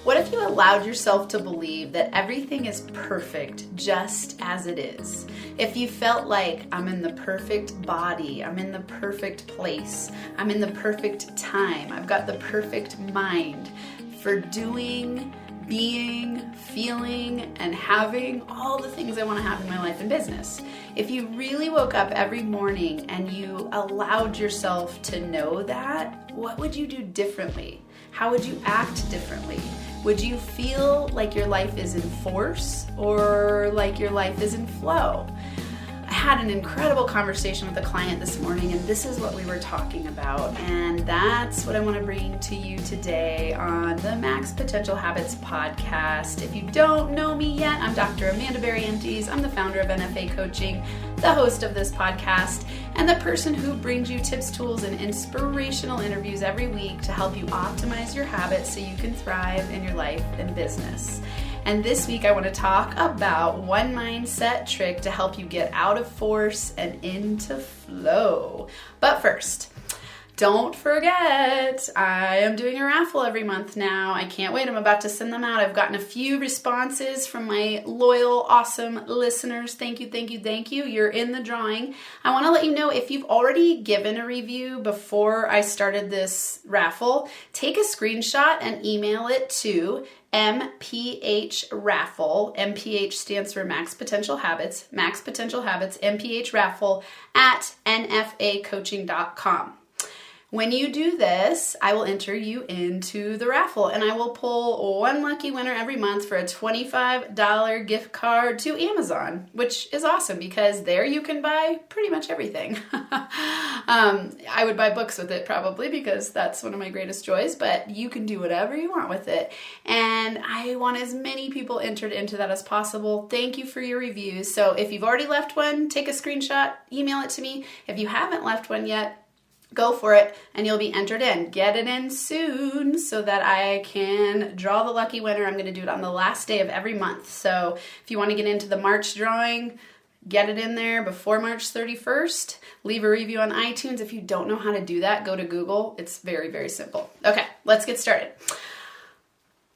What if you allowed yourself to believe that everything is perfect just as it is? If you felt like I'm in the perfect body, I'm in the perfect place, I'm in the perfect time, I've got the perfect mind for doing, being, feeling, and having all the things I want to have in my life and business. If you really woke up every morning and you allowed yourself to know that, what would you do differently? How would you act differently? Would you feel like your life is in force or like your life is in flow? I had an incredible conversation with a client this morning, and this is what we were talking about, and that's what I want to bring to you today on the Max Potential Habits podcast. If you don't know me yet, I'm Dr. Amanda Barrientez. I'm the founder of NFA Coaching, the host of this podcast, and the person who brings you tips, tools, and inspirational interviews every week to help you optimize your habits so you can thrive in your life and business. And this week I want to talk about one mindset trick to help you get out of force and into flow. But first, don't forget, I am doing a raffle every month now. I can't wait. I'm about to send them out. I've gotten a few responses from my loyal, awesome listeners. Thank you, thank you, thank you. You're in the drawing. I want to let you know, if you've already given a review before I started this raffle, take a screenshot and email it to MPH Raffle. MPH stands for Max Potential Habits. Max Potential Habits, MPH Raffle at nfacoaching.com. When you do this, I will enter you into the raffle, and I will pull one lucky winner every month for a $25 gift card to Amazon, which is awesome because there you can buy pretty much everything. I would buy books with it probably because that's one of my greatest joys, but you can do whatever you want with it. And I want as many people entered into that as possible. Thank you for your reviews. So if you've already left one, take a screenshot, email it to me. If you haven't left one yet, go for it and you'll be entered in. Get it in soon so that I can draw the lucky winner. I'm going to do it on the last day of every month. So if you want to get into the March drawing, get it in there before March 31st. Leave a review on iTunes. If you don't know how to do that, go to Google. It's very, very simple. Okay, let's get started.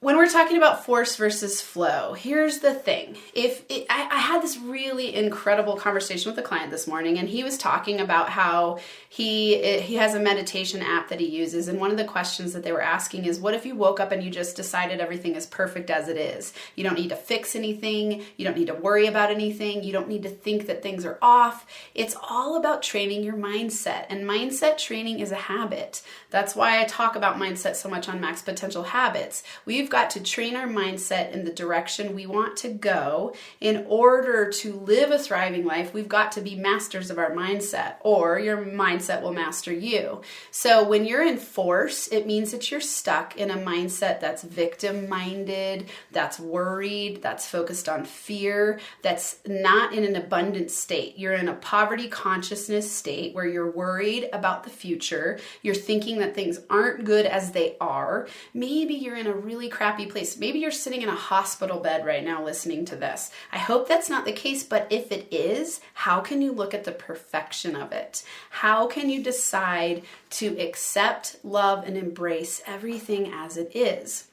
When we're talking about force versus flow, here's the thing. I had this really incredible conversation with a client this morning, and he was talking about how he has a meditation app that he uses, and one of the questions that they were asking is, what if you woke up and you just decided everything is perfect as it is? You don't need to fix anything. You don't need to worry about anything. You don't need to think that things are off. It's all about training your mindset, and mindset training is a habit. That's why I talk about mindset so much on Max Potential Habits. We've got to train our mindset in the direction we want to go. In order to live a thriving life, we've got to be masters of our mindset, or your mindset will master you. So when you're in force, it means that you're stuck in a mindset that's victim-minded, that's worried, that's focused on fear, that's not in an abundant state. You're in a poverty consciousness state where you're worried about the future. You're thinking that things aren't good as they are. Maybe you're in a really crappy place. Maybe you're sitting in a hospital bed right now listening to this. I hope that's not the case, but if it is, how can you look at the perfection of it? How can you decide to accept, love, and embrace everything as it is?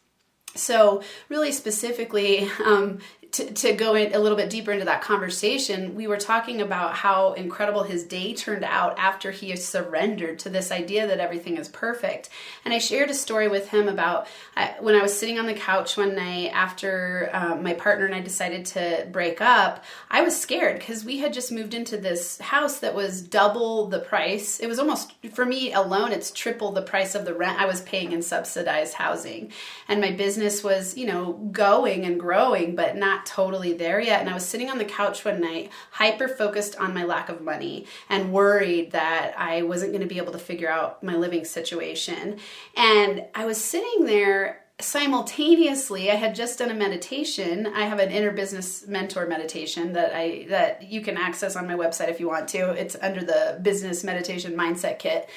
So really specifically, to go in a little bit deeper into that conversation, we were talking about how incredible his day turned out after he surrendered to this idea that everything is perfect. And I shared a story with him about when I was sitting on the couch one night after my partner and I decided to break up. I was scared because we had just moved into this house that was double the price. It was almost, for me alone, it's triple the price of the rent I was paying in subsidized housing. And my business was, going and growing, but not totally there yet. And I was sitting on the couch one night, hyper focused on my lack of money and worried that I wasn't going to be able to figure out my living situation. And I was sitting there simultaneously. I had just done a meditation. I have an inner business mentor meditation that you can access on my website if you want to. It's under the business meditation mindset kit.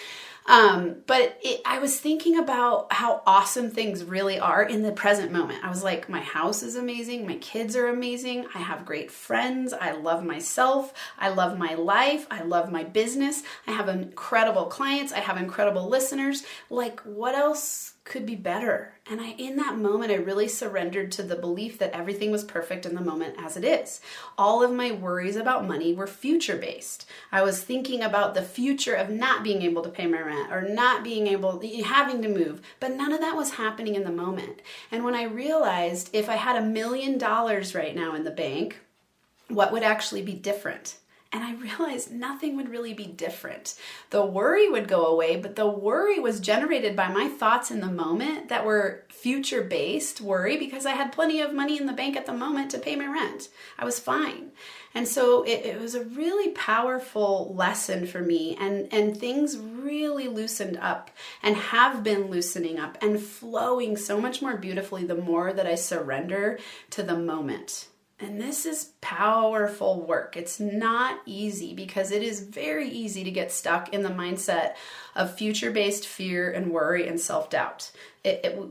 I was thinking about how awesome things really are in the present moment. I was like, my house is amazing. My kids are amazing. I have great friends. I love myself. I love my life. I love my business. I have incredible clients. I have incredible listeners. Like, what else could be better. And in that moment, I really surrendered to the belief that everything was perfect in the moment as it is. All of my worries about money were future-based. I was thinking about the future of not being able to pay my rent or not being able, having to move, but none of that was happening in the moment. And when I realized if I had $1 million right now in the bank, what would actually be different? And I realized nothing would really be different. The worry would go away, but the worry was generated by my thoughts in the moment that were future-based worry because I had plenty of money in the bank at the moment to pay my rent. I was fine. And so it was a really powerful lesson for me, and things really loosened up and have been loosening up and flowing so much more beautifully the more that I surrender to the moment. And this is powerful work. It's not easy because it is very easy to get stuck in the mindset of future-based fear and worry and self-doubt.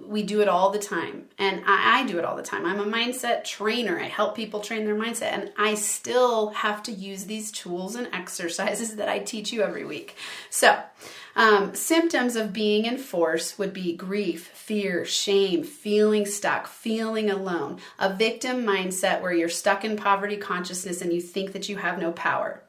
We do it all the time. And I do it all the time. I'm a mindset trainer. I help people train their mindset. And I still have to use these tools and exercises that I teach you every week. So, symptoms of being in force would be grief, fear, shame, feeling stuck, feeling alone, a victim mindset where you're stuck in poverty consciousness and you think that you have no power.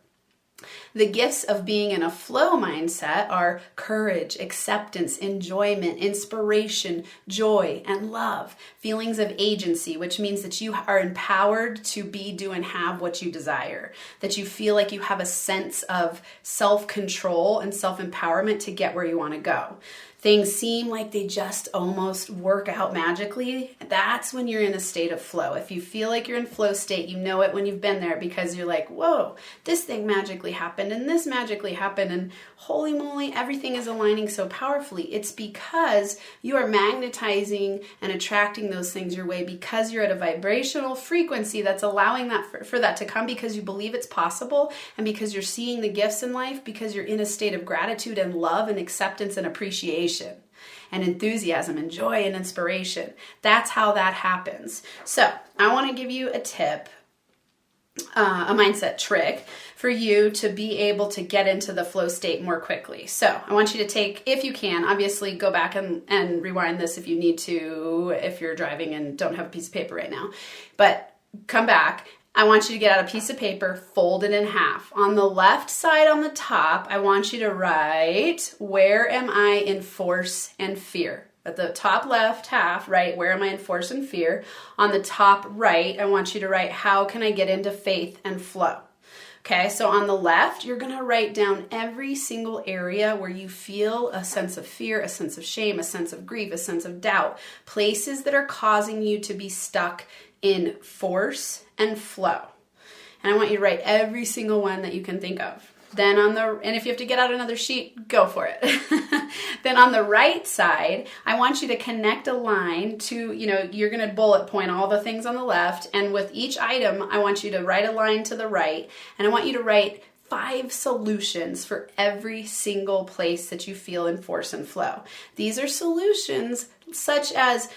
The gifts of being in a flow mindset are courage, acceptance, enjoyment, inspiration, joy, and love. Feelings of agency, which means that you are empowered to be, do, and have what you desire. That you feel like you have a sense of self-control and self-empowerment to get where you want to go. Things seem like they just almost work out magically. That's when you're in a state of flow. If you feel like you're in flow state, you know it when you've been there because you're like, whoa, this thing magically happened and this magically happened and holy moly, everything is aligning so powerfully. It's because you are magnetizing and attracting those things your way because you're at a vibrational frequency that's allowing that for that to come because you believe it's possible and because you're seeing the gifts in life because you're in a state of gratitude and love and acceptance and appreciation and enthusiasm and joy and inspiration. That's how that happens. So I want to give you a tip, a mindset trick for you to be able to get into the flow state more quickly. So I want you to take, if you can, obviously go back and rewind this if you need to, if you're driving and don't have a piece of paper right now, but come back. I want you to get out a piece of paper, fold it in half. On the left side on the top, I want you to write, where am I in force and fear? At the top left half, right, where am I in force and fear? On the top right, I want you to write, how can I get into faith and flow? Okay, so on the left, you're going to write down every single area where you feel a sense of fear, a sense of shame, a sense of grief, a sense of doubt, places that are causing you to be stuck in force and flow. And I want you to write every single one that you can think of. Then and if you have to get out another sheet, go for it. Then on the right side, I want you to connect a line to, you're going to bullet point all the things on the left. And with each item, I want you to write a line to the right. And I want you to write 5 solutions for every single place that you feel in force and flow. These are solutions such as,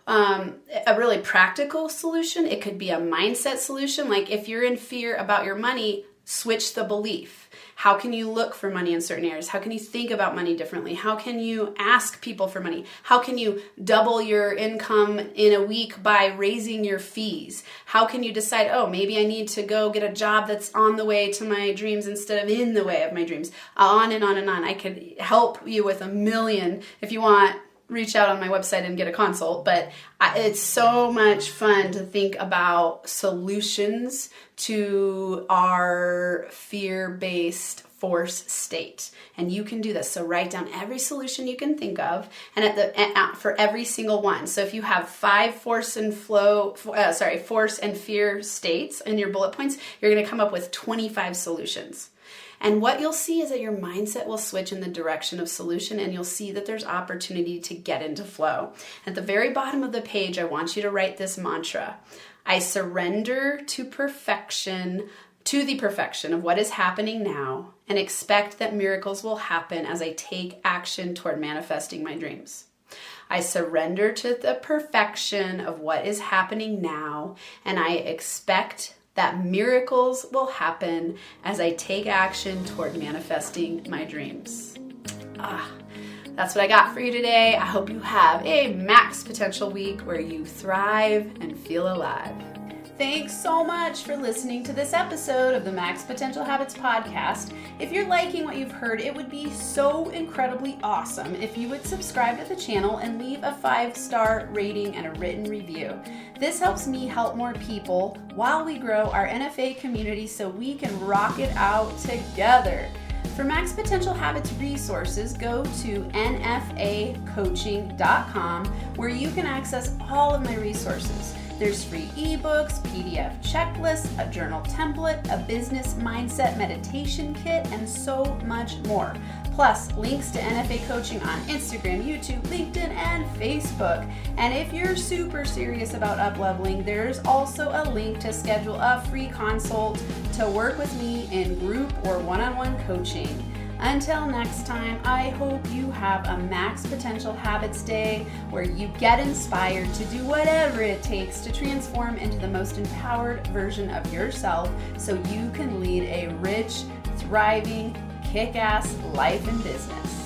a really practical solution. It could be a mindset solution. Like if you're in fear about your money, switch the belief. How can you look for money in certain areas? How can you think about money differently? How can you ask people for money? How can you double your income in a week by raising your fees? How can you decide, maybe I need to go get a job that's on the way to my dreams instead of in the way of my dreams? On and on and on. I could help you with a million. If you want, reach out on my website and get a consult, but it's so much fun to think about solutions to our fear-based force state. And you can do this. So write down every solution you can think of and for every single one. So if you have 5 force and fear states in your bullet points, you're going to come up with 25 solutions. And what you'll see is that your mindset will switch in the direction of solution, and you'll see that there's opportunity to get into flow. At the very bottom of the page, I want you to write this mantra. I surrender to the perfection of what is happening now, and expect that miracles will happen as I take action toward manifesting my dreams. I surrender to the perfection of what is happening now, and I expect that miracles will happen as I take action toward manifesting my dreams. That's what I got for you today. I hope you have a max potential week where you thrive and feel alive. Thanks so much for listening to this episode of the Max Potential Habits podcast. If you're liking what you've heard, it would be so incredibly awesome if you would subscribe to the channel and leave a 5-star rating and a written review. This helps me help more people while we grow our NFA community so we can rock it out together. For Max Potential Habits resources, go to nfacoaching.com where you can access all of my resources. There's free ebooks, PDF checklists, a journal template, a business mindset meditation kit, and so much more. Plus, links to NFA coaching on Instagram, YouTube, LinkedIn, and Facebook. And if you're super serious about up-leveling, there's also a link to schedule a free consult to work with me in group or one-on-one coaching. Until next time, I hope you have a Max Potential Habits Day where you get inspired to do whatever it takes to transform into the most empowered version of yourself so you can lead a rich, thriving, kick-ass life and business.